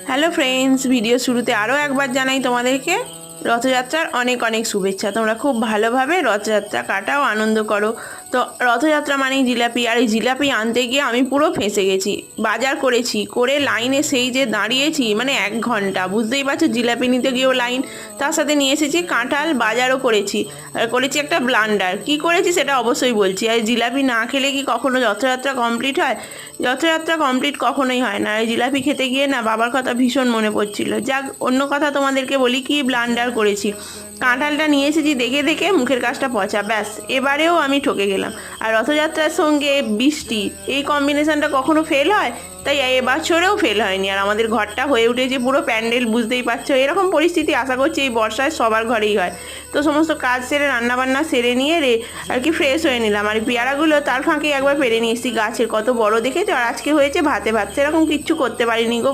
Hello friends, video শুরুতে আরও একবার জানাই তোমাদেরকে রথযাত্রার অনেক অনেক শুভেচ্ছা। তোমরা খুব ভালোভাবে রথযাত্রা কাটাও, আনন্দ করো। তো রথযাত্রা মানেই জিলাপি, আর এই জিলাপি আনতে গিয়ে আমি পুরো ফেঁসে গেছি। বাজার করেছি, করে লাইনে সেই যে দাঁড়িয়েছি মানে 1 ঘন্টা, বুঝতেই পারছো, জিলাপি নিতে গিয়েও লাইন, তার সাথে নিয়ে এসেছি কাঁঠাল, বাজারও করেছি, আর করেছি একটা ব্লান্ডার। কি করেছি সেটা অবশ্যই বলছি। আর জিলাপি না খেলে কি কখনো রথযাত্রা কমপ্লিট হয়? রথযাত্রা কমপ্লিট কখনোই হয় না। এই জিলাপি খেতে গিয়ে না বাবার কথা ভীষণ মনে পড়ছিল। যাক, অন্য কথা তোমাদেরকে বলি, কি ব্লান্ডার করেছি। কাঁঠালটা নিয়ে এসেছি দেখে দেখে, মুখের কাজটা পচা, ব্যাস এবারেও আমি ঠকে গেলাম। আর রথযাত্রার সঙ্গে বৃষ্টি, এই কম্বিনেশনটা কখনো ফেল হয়? তাই এবছরেও ফেল হয়নি। আর আমাদের ঘরটা হয়ে উঠেছে পুরো প্যান্ডেল, বুঝতেই পারছো। এরকম পরিস্থিতি আশা করছি এই বর্ষায় সবার ঘরেই হয়। তো সমস্ত কাজ সেরে, রান্নাবান্না সেরে নিয়ে আর কি ফ্রেশ হয়ে নিলাম। আর পেয়ারাগুলো তার ফাঁকে একবার পেরে নিয়ে এসেছি গাছের, কত বড় দেখেছো। আর আজকে হয়েছে ভাতে ভাত, সেরকম কিচ্ছু করতে পারিনি গো।